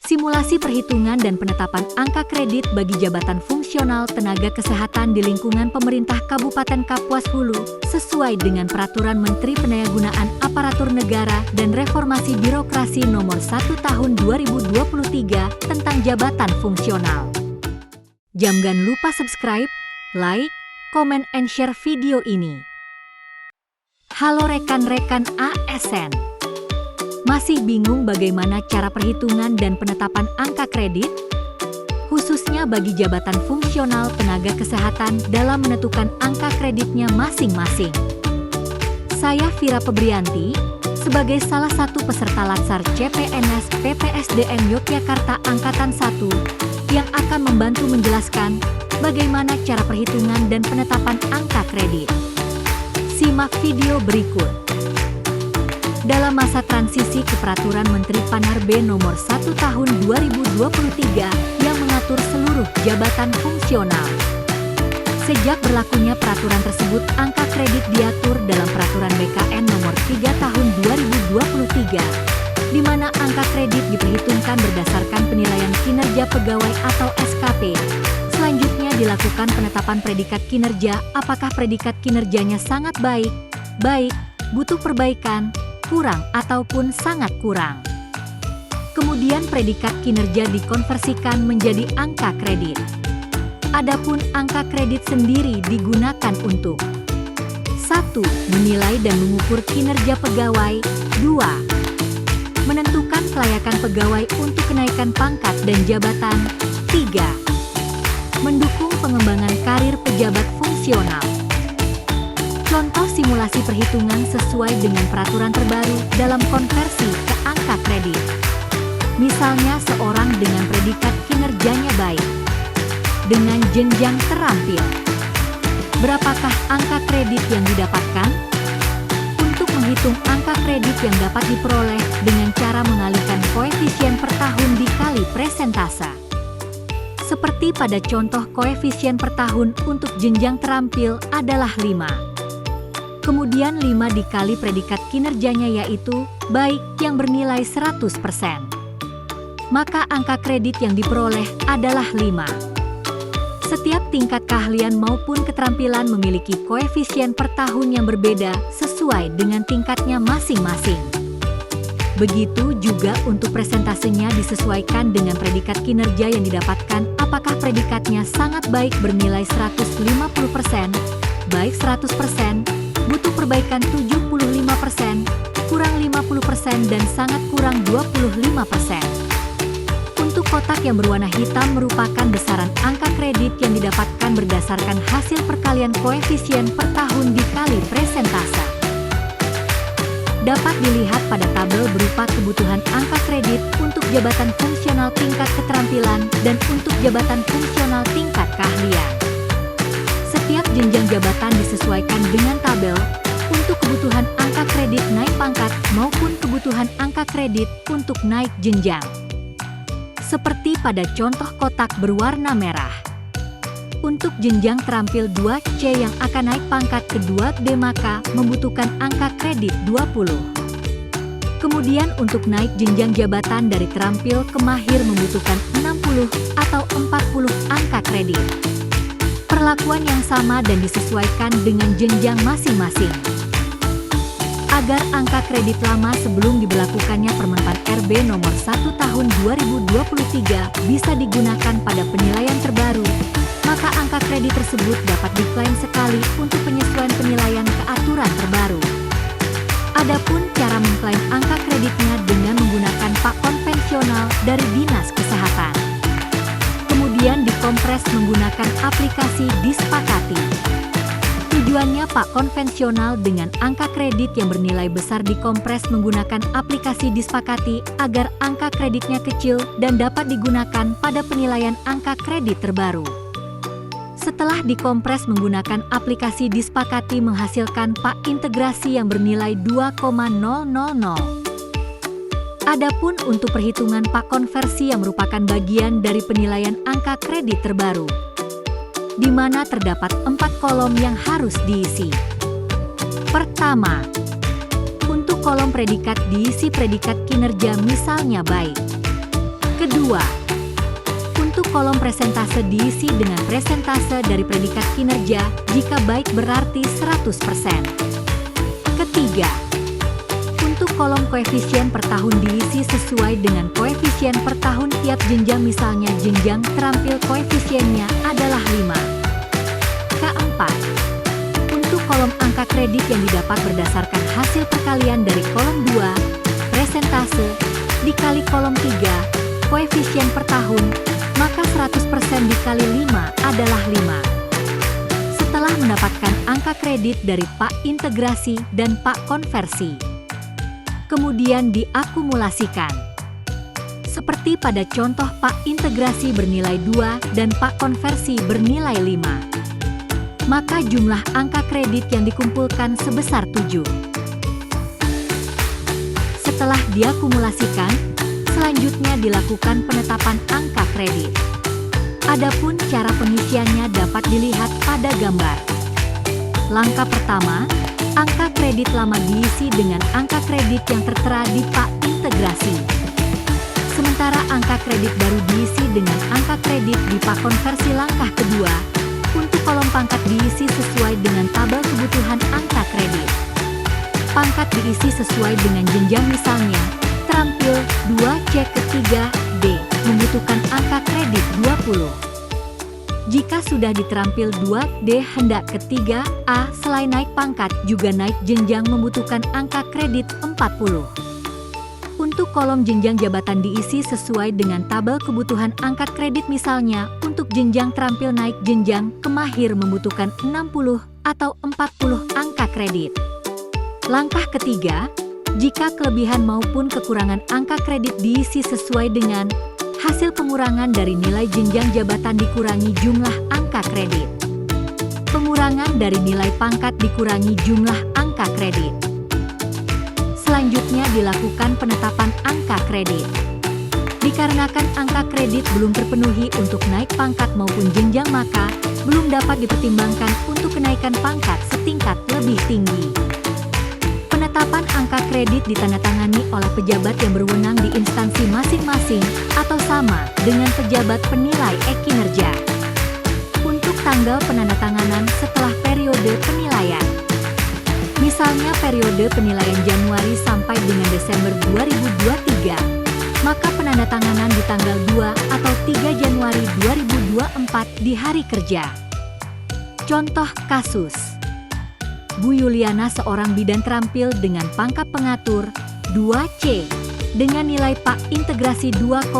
Simulasi perhitungan dan penetapan angka kredit bagi jabatan fungsional tenaga kesehatan di lingkungan pemerintah Kabupaten Kapuas Hulu sesuai dengan Peraturan Menteri Pendayagunaan Aparatur Negara dan Reformasi Birokrasi Nomor 1 Tahun 2023 tentang jabatan fungsional. Jangan lupa subscribe, like, komen, and share video ini. Halo rekan-rekan ASN. Masih bingung bagaimana cara perhitungan dan penetapan angka kredit? Khususnya bagi jabatan fungsional tenaga kesehatan dalam menentukan angka kreditnya masing-masing. Saya Vira Febrianti, sebagai salah satu peserta Latsar CPNS PPSDN Yogyakarta Angkatan 1, yang akan membantu menjelaskan bagaimana cara perhitungan dan penetapan angka kredit. Simak video berikut. Dalam masa transisi ke Peraturan Menteri Pan-RB Nomor 1 Tahun 2023 yang mengatur seluruh jabatan fungsional. Sejak berlakunya peraturan tersebut, angka kredit diatur dalam Peraturan BKN Nomor 3 Tahun 2023, di mana angka kredit diperhitungkan berdasarkan penilaian kinerja pegawai atau SKP. Selanjutnya dilakukan penetapan predikat kinerja, apakah predikat kinerjanya sangat baik, butuh perbaikan, kurang ataupun sangat kurang. Kemudian predikat kinerja dikonversikan menjadi angka kredit. Adapun angka kredit sendiri digunakan untuk 1. Menilai dan mengukur kinerja pegawai. 2. Menentukan kelayakan pegawai untuk kenaikan pangkat dan jabatan. 3. Mendukung pengembangan karir pejabat fungsional. Contoh simulasi perhitungan sesuai dengan peraturan terbaru dalam konversi ke angka kredit. Misalnya seorang dengan predikat kinerjanya baik, dengan jenjang terampil. Berapakah angka kredit yang didapatkan? Untuk menghitung angka kredit yang dapat diperoleh dengan cara mengalihkan koefisien per tahun dikali presentase. Seperti pada contoh koefisien per tahun untuk jenjang terampil adalah 5. Kemudian 5 dikali predikat kinerjanya yaitu baik yang bernilai 100%. Maka angka kredit yang diperoleh adalah 5. Setiap tingkat keahlian maupun keterampilan memiliki koefisien per tahun yang berbeda sesuai dengan tingkatnya masing-masing. Begitu juga untuk presentasenya disesuaikan dengan predikat kinerja yang didapatkan, apakah predikatnya sangat baik bernilai 150%, baik 100%, butuh perbaikan 75%, kurang 50%, dan sangat kurang 25%. Untuk kotak yang berwarna hitam merupakan besaran angka kredit yang didapatkan berdasarkan hasil perkalian koefisien per tahun dikali presentase. Dapat dilihat pada tabel berupa kebutuhan angka kredit untuk jabatan fungsional tingkat keterampilan dan untuk jabatan fungsional tingkat keahlian. Setiap jenjang jabatan disesuaikan dengan tabel untuk kebutuhan angka kredit naik pangkat maupun kebutuhan angka kredit untuk naik jenjang. Seperti pada contoh kotak berwarna merah. Untuk jenjang terampil 2C yang akan naik pangkat ke 2D maka membutuhkan angka kredit 20. Kemudian untuk naik jenjang jabatan dari terampil ke mahir membutuhkan 60 atau 40 angka kredit. Perlakuan yang sama dan disesuaikan dengan jenjang masing-masing. Agar angka kredit lama sebelum diberlakukannya Permenpan RB Nomor 1 Tahun 2023 bisa digunakan pada penilaian terbaru, maka angka kredit tersebut dapat diklaim sekali untuk penyesuaian penilaian ke aturan terbaru. Adapun cara mengklaim angka kreditnya dengan menggunakan pak konvensional dari Dinas Kesehatan. Kemudian dikompres menggunakan aplikasi Disepakati. Tujuannya pak konvensional dengan angka kredit yang bernilai besar dikompres menggunakan aplikasi Disepakati agar angka kreditnya kecil dan dapat digunakan pada penilaian angka kredit terbaru. Setelah dikompres menggunakan aplikasi Disepakati menghasilkan pak integrasi yang bernilai 2,000. Adapun untuk perhitungan pak konversi yang merupakan bagian dari penilaian angka kredit terbaru, di mana terdapat 4 kolom yang harus diisi. Pertama, untuk kolom predikat diisi predikat kinerja misalnya baik. Kedua, kolom presentase diisi dengan presentase dari predikat kinerja, jika baik berarti 100%. Ketiga, untuk kolom koefisien per tahun diisi sesuai dengan koefisien per tahun tiap jenjang, misalnya jenjang terampil koefisiennya adalah 5. Keempat, untuk kolom angka kredit yang didapat berdasarkan hasil perkalian dari kolom 2, presentase, dikali kolom 3, koefisien per tahun, maka 100% dikali 5 adalah 5. Setelah mendapatkan angka kredit dari pak integrasi dan pak konversi, kemudian diakumulasikan. Seperti pada contoh pak integrasi bernilai 2 dan pak konversi bernilai 5. Maka jumlah angka kredit yang dikumpulkan sebesar 7. Setelah diakumulasikan, selanjutnya dilakukan penetapan angka kredit. Adapun cara pengisiannya dapat dilihat pada gambar. Langkah pertama, angka kredit lama diisi dengan angka kredit yang tertera di pak integrasi. Sementara angka kredit baru diisi dengan angka kredit di pak konversi. Langkah kedua, untuk kolom pangkat diisi sesuai dengan tabel kebutuhan angka kredit. Pangkat diisi sesuai dengan jenjang, misalnya terampil 2C ke 3D membutuhkan angka kredit 20. Jika sudah diterampil 2D hendak ke 3A, selain naik pangkat juga naik jenjang membutuhkan angka kredit 40. Untuk kolom jenjang jabatan diisi sesuai dengan tabel kebutuhan angka kredit, misalnya untuk jenjang terampil naik jenjang ke mahir membutuhkan 60 atau 40 angka kredit. Langkah ketiga, jika kelebihan maupun kekurangan angka kredit diisi sesuai dengan hasil pengurangan dari nilai jenjang jabatan dikurangi jumlah angka kredit. Pengurangan dari nilai pangkat dikurangi jumlah angka kredit. Selanjutnya dilakukan penetapan angka kredit. Dikarenakan angka kredit belum terpenuhi untuk naik pangkat maupun jenjang, maka belum dapat dipertimbangkan untuk kenaikan pangkat setingkat lebih tinggi. Penetapan angka kredit ditandatangani oleh pejabat yang berwenang di instansi masing-masing atau sama dengan pejabat penilai kinerja. Untuk tanggal penandatanganan setelah periode penilaian, misalnya periode penilaian Januari sampai dengan Desember 2023, maka penandatanganan di tanggal 2 atau 3 Januari 2024 di hari kerja. Contoh kasus: Bu Yuliana seorang bidan terampil dengan pangkat pengatur 2C dengan nilai pak integrasi 2,000.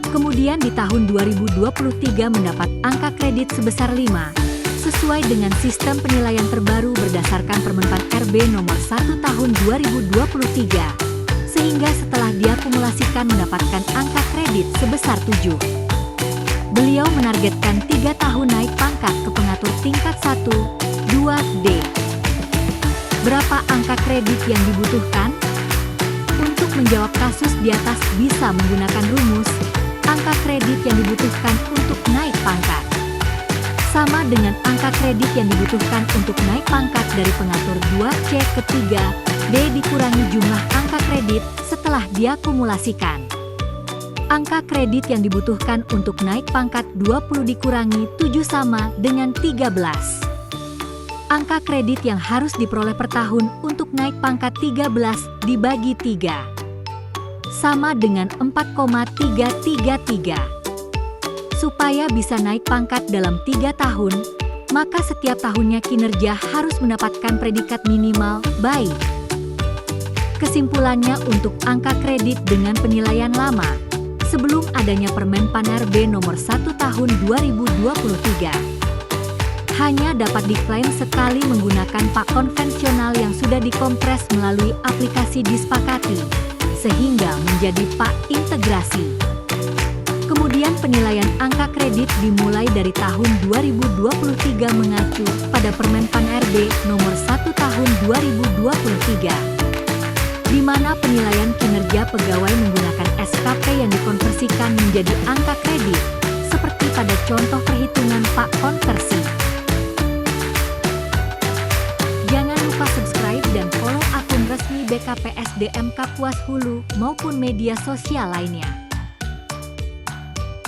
Kemudian di tahun 2023 mendapat angka kredit sebesar 5 sesuai dengan sistem penilaian terbaru berdasarkan Permenpan RB nomor 1 tahun 2023, sehingga setelah diakumulasikan mendapatkan angka kredit sebesar 7. Beliau menargetkan 3 tahun naik pangkat ke pengatur tingkat 1, 2D. Berapa angka kredit yang dibutuhkan? Untuk menjawab kasus di atas bisa menggunakan rumus angka kredit yang dibutuhkan untuk naik pangkat. Sama dengan angka kredit yang dibutuhkan untuk naik pangkat dari pengatur 2C ke 3D dikurangi jumlah angka kredit setelah diakumulasikan. Angka kredit yang dibutuhkan untuk naik pangkat 20 dikurangi 7 sama dengan 13. Angka kredit yang harus diperoleh per tahun untuk naik pangkat 13 dibagi 3. Sama dengan 4,333. Supaya bisa naik pangkat dalam 3 tahun, maka setiap tahunnya kinerja harus mendapatkan predikat minimal baik. Kesimpulannya untuk angka kredit dengan penilaian lama, sebelum adanya Permenpan RB nomor 1 tahun 2023, hanya dapat diklaim sekali menggunakan pak konvensional yang sudah dikompres melalui aplikasi disepakati, sehingga menjadi pak integrasi. Kemudian penilaian angka kredit dimulai dari tahun 2023 mengacu pada Permenpan RB nomor 1 tahun 2023. Di mana penilaian kinerja pegawai menggunakan SKP yang dikonversikan menjadi angka kredit, seperti pada contoh perhitungan pak konversi. Jangan lupa subscribe dan follow akun resmi BKPSDM Kapuas Hulu maupun media sosial lainnya.